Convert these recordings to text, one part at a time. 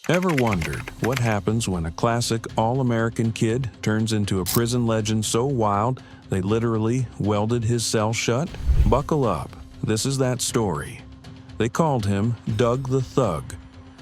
Ever wondered what happens when a classic all-American kid turns into a prison legend so wild they literally welded his cell shut? Buckle up, this is that story. They called him Doug the Thug,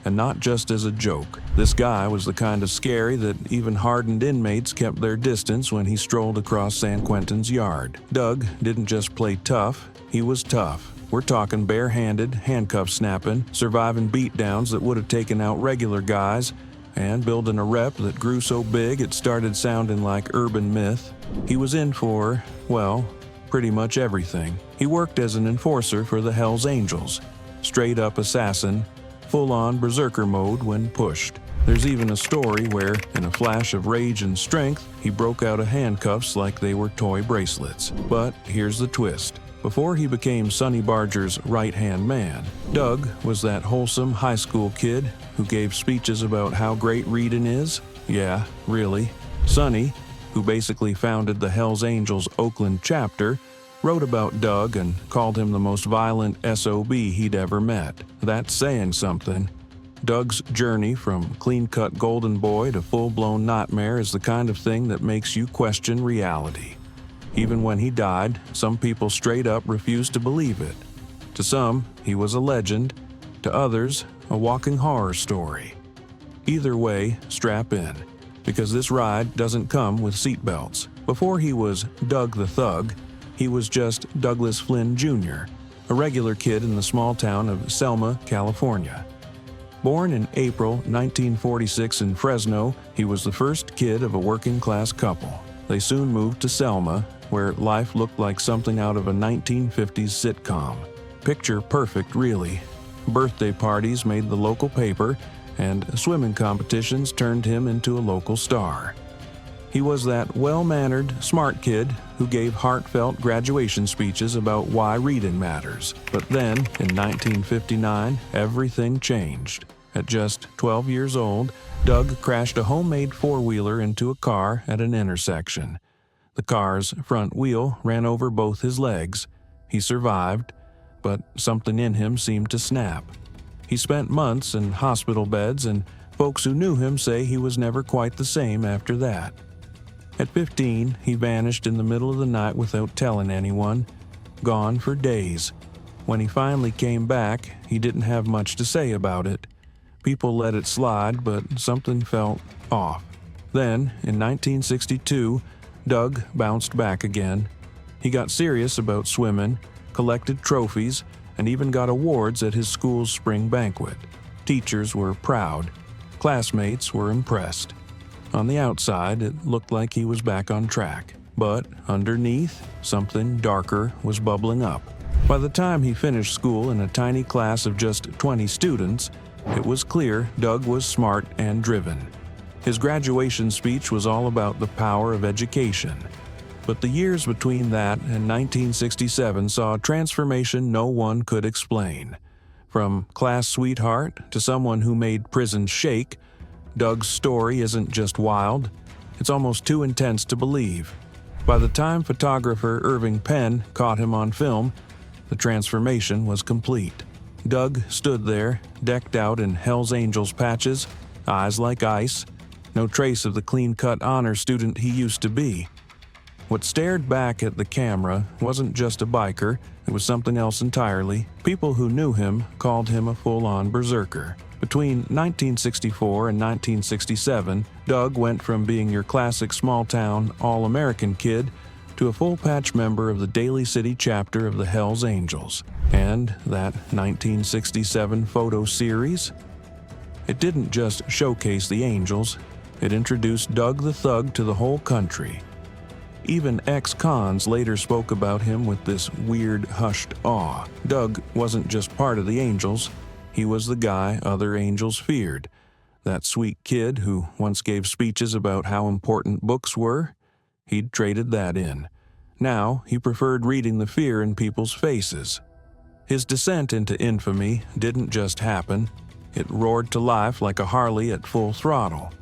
and not just as a joke. This guy was the kind of scary that even hardened inmates kept their distance when he strolled across San Quentin's yard. Doug didn't just play tough, he was tough. We're talking barehanded, handcuff-snapping, surviving beatdowns that would have taken out regular guys, and building a rep that grew so big it started sounding like urban myth. He was in for, well, pretty much everything. He worked as an enforcer for the Hells Angels. Straight-up assassin, full-on berserker mode when pushed. There's even a story where, in a flash of rage and strength, he broke out of handcuffs like they were toy bracelets. But here's the twist. Before he became Sonny Barger's right-hand man, Doug was that wholesome high school kid who gave speeches about how great reading is. Yeah, really. Sonny, who basically founded the Hells Angels Oakland chapter, wrote about Doug and called him the most violent SOB he'd ever met. That's saying something. Doug's journey from clean-cut golden boy to full-blown nightmare is the kind of thing that makes you question reality. Even when he died, some people straight up refused to believe it. To some, he was a legend. To others, a walking horror story. Either way, strap in, because this ride doesn't come with seatbelts. Before he was Doug the Thug, he was just Douglas Flynn Jr., a regular kid in the small town of Selma, California. Born in April 1946 in Fresno, he was the first kid of a working-class couple. They soon moved to Selma, where life looked like something out of a 1950s sitcom. Picture perfect, really. Birthday parties made the local paper, and swimming competitions turned him into a local star. He was that well-mannered, smart kid who gave heartfelt graduation speeches about why reading matters. But then, in 1959, everything changed. At just 12 years old, Doug crashed a homemade four-wheeler into a car at an intersection. The car's front wheel ran over both his legs. He survived, but something in him seemed to snap. He spent months in hospital beds, and folks who knew him say he was never quite the same after that. At 15, he vanished in the middle of the night without telling anyone, gone for days. When he finally came back, he didn't have much to say about it. People let it slide, but something felt off. Then, in 1962, Doug bounced back again. He got serious about swimming, collected trophies, and even got awards at his school's spring banquet. Teachers were proud. Classmates were impressed. On the outside, it looked like he was back on track. But underneath, something darker was bubbling up. By the time he finished school in a tiny class of just 20 students, it was clear Doug was smart and driven. His graduation speech was all about the power of education. But the years between that and 1967 saw a transformation no one could explain. From class sweetheart to someone who made prisons shake, Doug's story isn't just wild, it's almost too intense to believe. By the time photographer Irving Penn caught him on film, the transformation was complete. Doug stood there, decked out in Hells Angels patches, eyes like ice, no trace of the clean-cut honor student he used to be. What stared back at the camera wasn't just a biker, it was something else entirely. People who knew him called him a full-on berserker. Between 1964 and 1967, Doug went from being your classic small-town, all-American kid to a full-patch member of the Daly City chapter of the Hells Angels. And that 1967 photo series? It didn't just showcase the Angels, it introduced Doug the Thug to the whole country. Even ex-cons later spoke about him with this weird, hushed awe. Doug wasn't just part of the Angels, he was the guy other Angels feared. That sweet kid who once gave speeches about how important books were, he'd traded that in. Now, he preferred reading the fear in people's faces. His descent into infamy didn't just happen, it roared to life like a Harley at full throttle.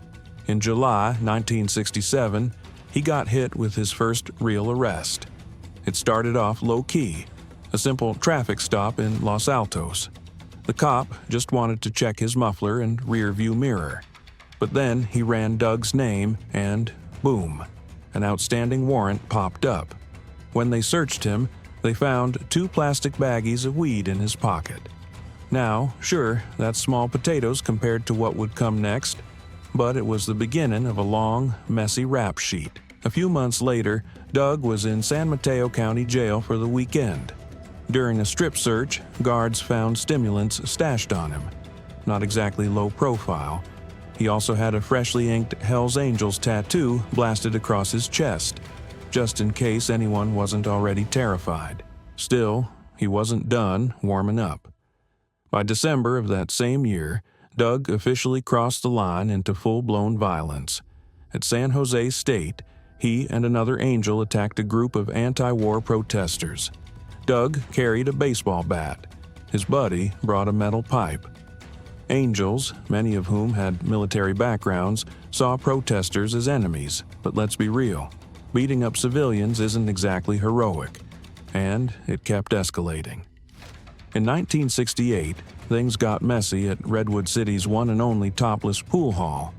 In July 1967, he got hit with his first real arrest. It started off low-key, a simple traffic stop in Los Altos. The cop just wanted to check his muffler and rear view mirror. But then he ran Doug's name and, boom, an outstanding warrant popped up. When they searched him, they found 2 plastic baggies of weed in his pocket. Now, sure, that's small potatoes compared to what would come next, but it was the beginning of a long, messy rap sheet. A few months later, Doug was in San Mateo County Jail for the weekend. During a strip search, guards found stimulants stashed on him. Not exactly low profile. He also had a freshly inked Hell's Angels tattoo blasted across his chest, just in case anyone wasn't already terrified. Still, he wasn't done warming up. By December of that same year, Doug officially crossed the line into full-blown violence. At San Jose State, he and another angel attacked a group of anti-war protesters. Doug carried a baseball bat. His buddy brought a metal pipe. Angels, many of whom had military backgrounds, saw protesters as enemies, but let's be real. Beating up civilians isn't exactly heroic, and it kept escalating. In 1968, things got messy at Redwood City's one and only topless pool hall.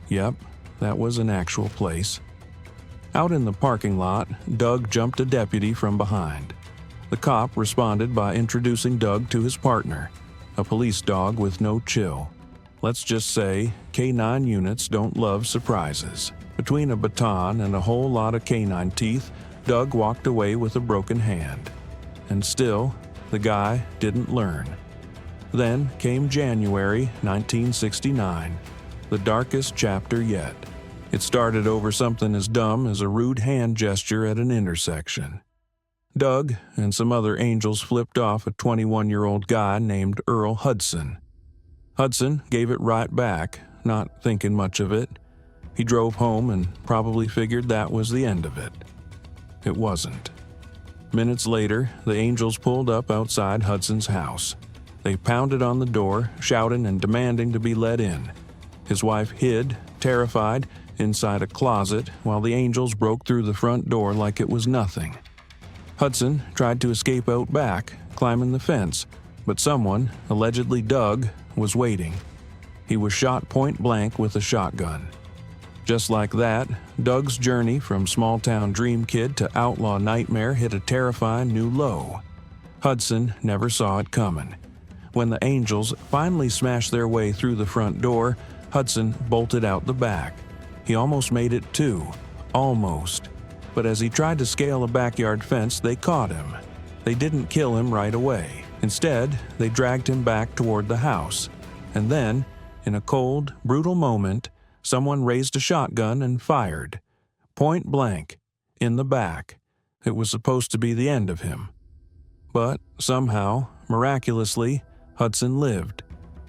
Yep, that was an actual place. Out in the parking lot, Doug jumped a deputy from behind. The cop responded by introducing Doug to his partner, a police dog with no chill. Let's just say K9 units don't love surprises. Between a baton and a whole lot of canine teeth, Doug walked away with a broken hand. And still, the guy didn't learn. Then came January 1969, the darkest chapter yet. It started over something as dumb as a rude hand gesture at an intersection. Doug and some other angels flipped off a 21-year-old guy named Earl Hudson. Hudson gave it right back, not thinking much of it. He drove home and probably figured that was the end of it. It wasn't. Minutes later, the angels pulled up outside Hudson's house. They pounded on the door, shouting and demanding to be let in. His wife hid, terrified, inside a closet while the angels broke through the front door like it was nothing. Hudson tried to escape out back, climbing the fence, but someone, allegedly Doug, was waiting. He was shot point blank with a shotgun. Just like that, Doug's journey from small-town dream kid to outlaw nightmare hit a terrifying new low. Hudson never saw it coming. When the angels finally smashed their way through the front door, Hudson bolted out the back. He almost made it too. Almost. But as he tried to scale a backyard fence, they caught him. They didn't kill him right away. Instead, they dragged him back toward the house. And then, in a cold, brutal moment, someone raised a shotgun and fired. Point blank. In the back. It was supposed to be the end of him. But somehow, miraculously, Hudson lived.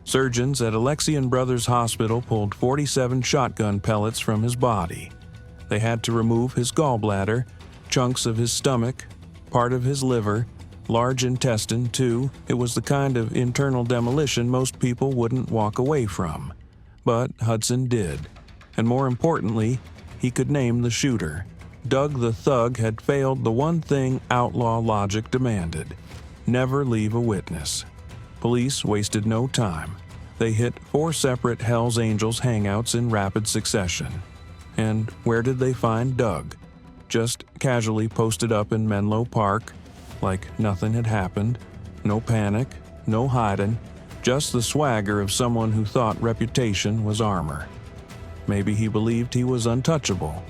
Surgeons at Alexian Brothers Hospital pulled 47 shotgun pellets from his body. They had to remove his gallbladder, chunks of his stomach, part of his liver, large intestine too. It was the kind of internal demolition most people wouldn't walk away from. But Hudson did. And more importantly, he could name the shooter. Doug the Thug had failed the one thing outlaw logic demanded: never leave a witness. Police wasted no time. They hit 4 separate Hell's Angels hangouts in rapid succession. And where did they find Doug? Just casually posted up in Menlo Park, like nothing had happened. No panic, no hiding, just the swagger of someone who thought reputation was armor. Maybe he believed he was untouchable,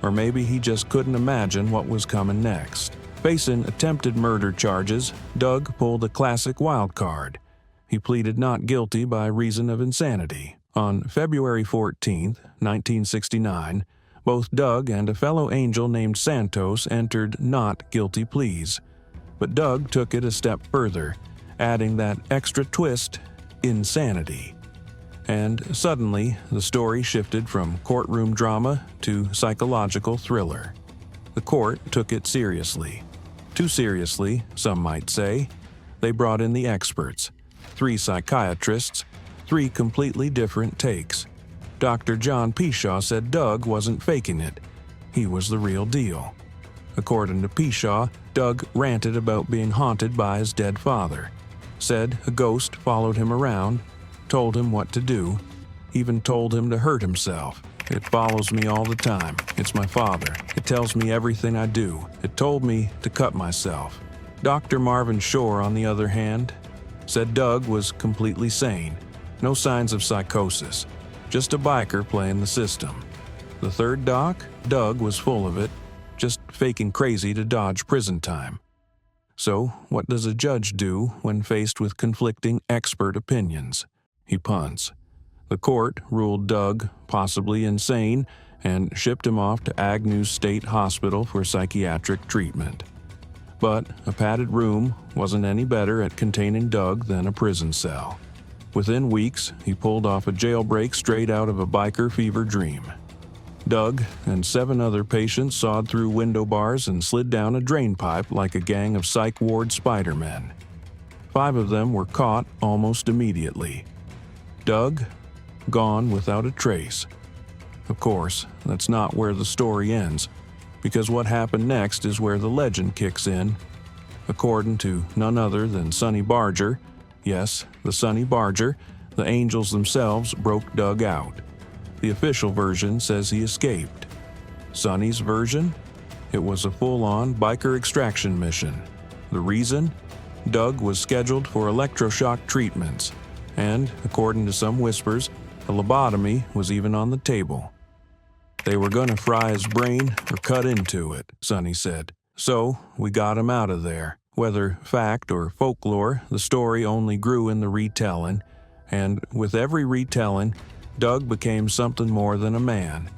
or maybe he just couldn't imagine what was coming next. Facing attempted murder charges, Doug pulled a classic wild card. He pleaded not guilty by reason of insanity. On February 14, 1969, both Doug and a fellow angel named Santos entered not guilty pleas. But Doug took it a step further, adding that extra twist, insanity. And suddenly, the story shifted from courtroom drama to psychological thriller. The court took it seriously. Too seriously, some might say. They brought in the experts, 3 psychiatrists, 3 completely different takes. Dr. John Peshaw said Doug wasn't faking it. He was the real deal. According to Peshaw, Doug ranted about being haunted by his dead father. Said a ghost followed him around, told him what to do, even told him to hurt himself. It follows me all the time. It's my father. It tells me everything I do. It told me to cut myself. Dr. Marvin Shore, on the other hand, said Doug was completely sane. No signs of psychosis. Just a biker playing the system. The third doc, Doug was full of it, just faking crazy to dodge prison time. So, what does a judge do when faced with conflicting expert opinions? He punts. The court ruled Doug possibly insane and shipped him off to Agnew State Hospital for psychiatric treatment. But a padded room wasn't any better at containing Doug than a prison cell. Within weeks, he pulled off a jailbreak straight out of a biker fever dream. Doug and 7 other patients sawed through window bars and slid down a drain pipe like a gang of psych ward Spider-Men. 5 of them were caught almost immediately. Doug, gone without a trace. Of course, that's not where the story ends, because what happened next is where the legend kicks in. According to none other than Sonny Barger, yes, the Sonny Barger, the Angels themselves broke Doug out. The official version says he escaped. Sonny's version? It was a full-on biker extraction mission. The reason? Doug was scheduled for electroshock treatments, and, according to some whispers, a lobotomy was even on the table. They were gonna fry his brain or cut into it, Sonny said. So, we got him out of there. Whether fact or folklore, the story only grew in the retelling, and with every retelling, Doug became something more than a man.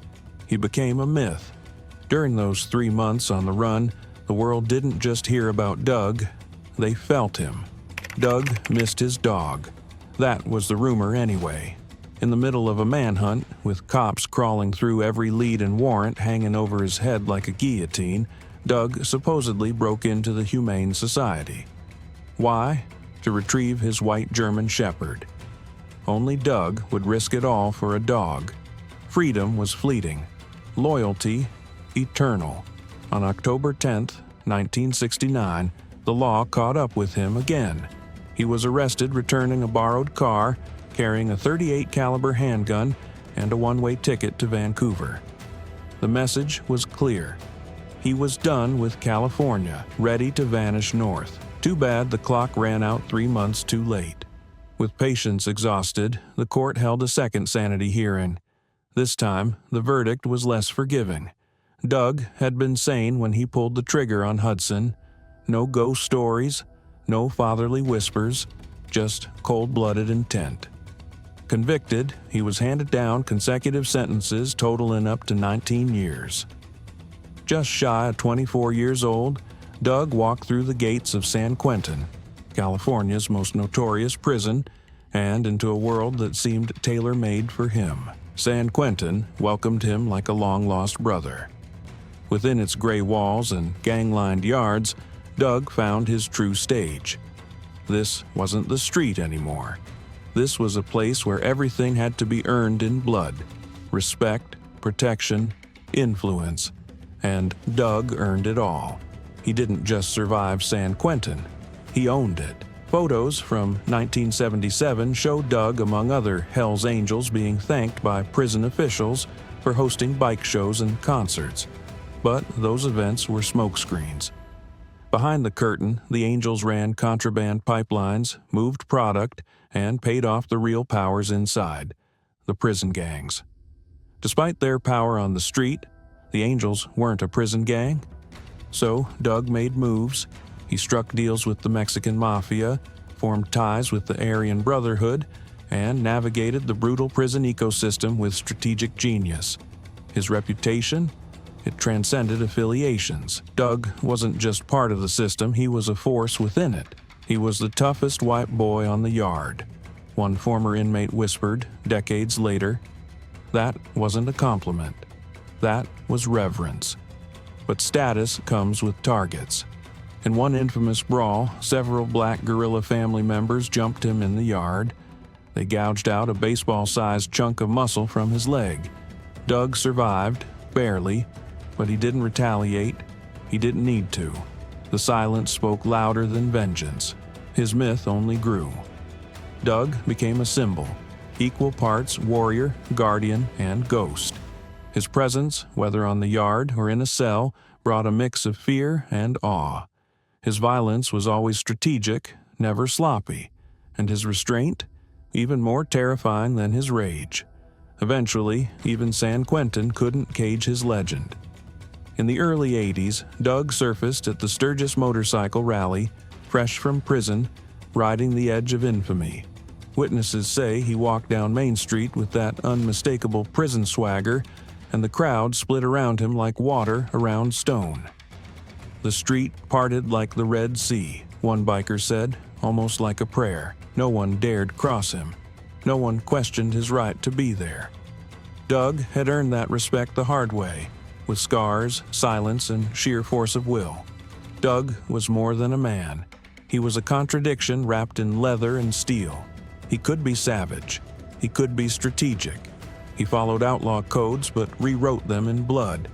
He became a myth. During those 3 months on the run, the world didn't just hear about Doug, they felt him. Doug missed his dog. That was the rumor anyway. In the middle of a manhunt, with cops crawling through every lead and warrant hanging over his head like a guillotine, Doug supposedly broke into the Humane Society. Why? To retrieve his white German shepherd. Only Doug would risk it all for a dog. Freedom was fleeting. Loyalty, eternal. On October 10th, 1969, the law caught up with him again. He was arrested returning a borrowed car, carrying a .38 caliber handgun and a one-way ticket to Vancouver. The message was clear. He was done with California, ready to vanish north. Too bad the clock ran out 3 months too late. With patience exhausted, the court held a second sanity hearing. This time, the verdict was less forgiving. Doug had been sane when he pulled the trigger on Hudson. No ghost stories, no fatherly whispers, just cold-blooded intent. Convicted, he was handed down consecutive sentences totaling up to 19 years. Just shy of 24 years old, Doug walked through the gates of San Quentin, California's most notorious prison, and into a world that seemed tailor-made for him. San Quentin welcomed him like a long-lost brother. Within its gray walls and gang-lined yards, Doug found his true stage. This wasn't the street anymore. This was a place where everything had to be earned in blood. Respect, protection, influence. And Doug earned it all. He didn't just survive San Quentin. He owned it. Photos from 1977 show Doug among other Hell's Angels being thanked by prison officials for hosting bike shows and concerts. But those events were smokescreens. Behind the curtain, the Angels ran contraband pipelines, moved product, and paid off the real powers inside, the prison gangs. Despite their power on the street, the Angels weren't a prison gang. So Doug made moves. He struck deals with the Mexican Mafia, formed ties with the Aryan Brotherhood, and navigated the brutal prison ecosystem with strategic genius. His reputation? It transcended affiliations. Doug wasn't just part of the system, he was a force within it. He was the toughest white boy on the yard. One former inmate whispered, decades later. That wasn't a compliment. That was reverence. But status comes with targets. In one infamous brawl, several black guerrilla family members jumped him in the yard. They gouged out a baseball-sized chunk of muscle from his leg. Doug survived, barely, but he didn't retaliate. He didn't need to. The silence spoke louder than vengeance. his myth only grew. Doug became a symbol, equal parts warrior, guardian, and ghost. His presence, whether on the yard or in a cell, brought a mix of fear and awe. His violence was always strategic, never sloppy, and his restraint, even more terrifying than his rage. Eventually, even San Quentin couldn't cage his legend. In the early 80s, Doug surfaced at the Sturgis Motorcycle Rally, fresh from prison, riding the edge of infamy. Witnesses say he walked down Main Street with that unmistakable prison swagger, and the crowd split around him like water around stone. The street parted like the Red Sea, one biker said, almost like a prayer. No one dared cross him. No one questioned his right to be there. Doug had earned that respect the hard way, with scars, silence, and sheer force of will. Doug was more than a man. He was a contradiction wrapped in leather and steel. He could be savage. He could be strategic. He followed outlaw codes but rewrote them in blood.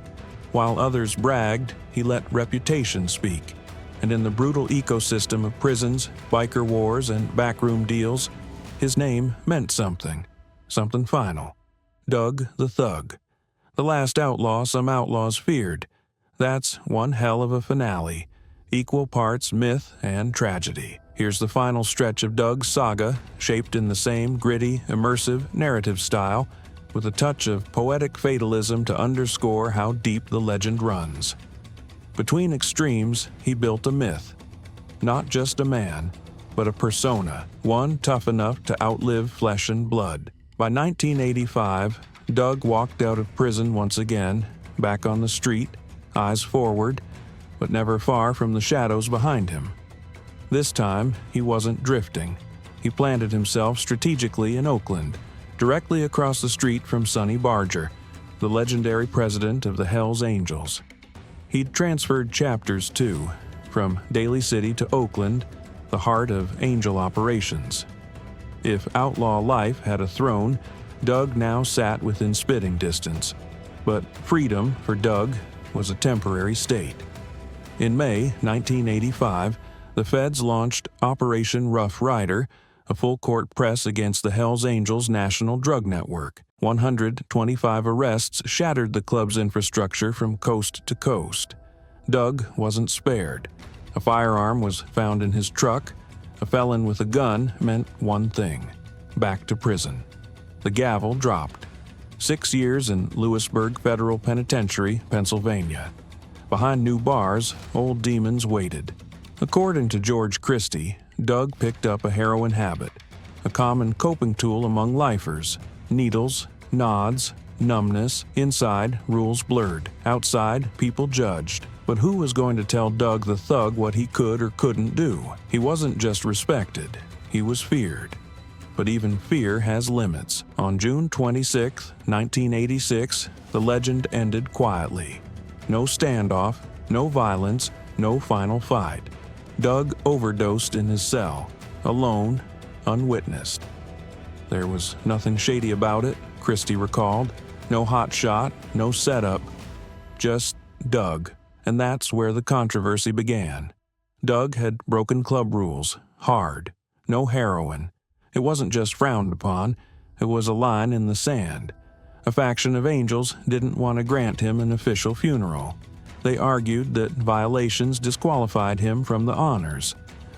While others bragged, he let reputation speak. And in the brutal ecosystem of prisons, biker wars, and backroom deals, his name meant something final. Doug the Thug. The last outlaw some outlaws feared. That's one hell of a finale, equal parts myth and tragedy. Here's the final stretch of Doug's saga, shaped in the same gritty, immersive narrative style, with a touch of poetic fatalism to underscore how deep the legend runs. Between extremes, he built a myth. Not just a man, but a persona, one tough enough to outlive flesh and blood. By 1985, Doug walked out of prison once again, back on the street, eyes forward, but never far from the shadows behind him. This time, he wasn't drifting. He planted himself strategically in Oakland, directly across the street from Sonny Barger, the legendary president of the Hells Angels. He'd transferred chapters, too, from Daly City to Oakland, the heart of Angel operations. If outlaw life had a throne, Doug now sat within spitting distance. But freedom, for Doug, was a temporary state. In May 1985, the feds launched Operation Rough Rider, a full-court press against the Hells Angels national drug network. 125 arrests shattered the club's infrastructure from coast to coast. Doug wasn't spared. A firearm was found in his truck. A felon with a gun meant one thing: back to prison. The gavel dropped. 6 years in Lewisburg Federal Penitentiary, Pennsylvania. Behind new bars, old demons waited. According to George Christie, Doug picked up a heroin habit, a common coping tool among lifers. Needles, nods, numbness. Inside, rules blurred. Outside, people judged. But who was going to tell Doug the Thug what he could or couldn't do? He wasn't just respected, he was feared. But even fear has limits. On June 26, 1986, the legend ended quietly. No standoff, no violence, no final fight. Doug overdosed in his cell, alone, unwitnessed. There was nothing shady about it, Christie recalled. No hot shot, no setup, just Doug. And that's where the controversy began. Doug had broken club rules, hard. No heroin. It wasn't just frowned upon, it was a line in the sand. A faction of angels didn't want to grant him an official funeral. They argued that violations disqualified him from the honors.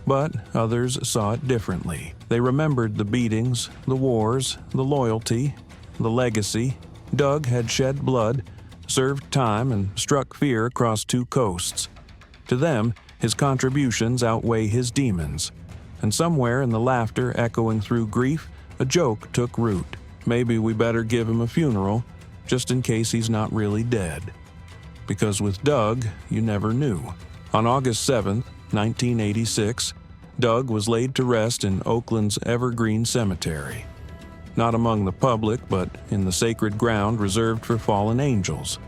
But others saw it differently. They remembered the beatings, the wars, the loyalty, the legacy. Doug had shed blood, served time, and struck fear across 2 coasts. To them, his contributions outweigh his demons. And somewhere in the laughter echoing through grief, a joke took root. Maybe we better give him a funeral, just in case he's not really dead. Because with Doug, you never knew. On August 7, 1986, Doug was laid to rest in Oakland's Evergreen Cemetery. Not among the public, but in the sacred ground reserved for fallen angels.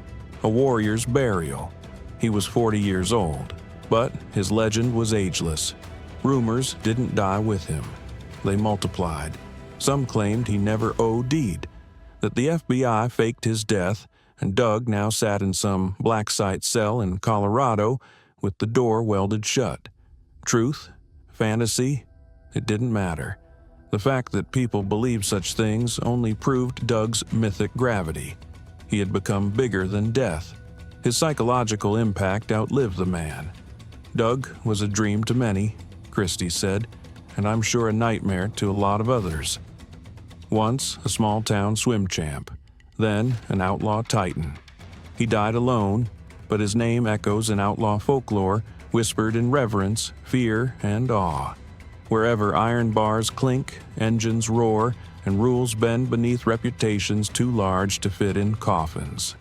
A warrior's burial. He was 40 years old, but his legend was ageless. Rumors didn't die with him. They multiplied. Some claimed he never OD'd, that the FBI faked his death, and Doug now sat in some black site cell in Colorado with the door welded shut. Truth? Fantasy? It didn't matter. The fact that people believed such things only proved Doug's mythic gravity. He had become bigger than death. His psychological impact outlived the man. Doug was a dream to many, Christie said, and I'm sure a nightmare to a lot of others. Once a small-town swim champ, then an outlaw titan. He died alone, but his name echoes in outlaw folklore, whispered in reverence, fear, and awe. Wherever iron bars clink, engines roar, and rules bend beneath reputations too large to fit in coffins.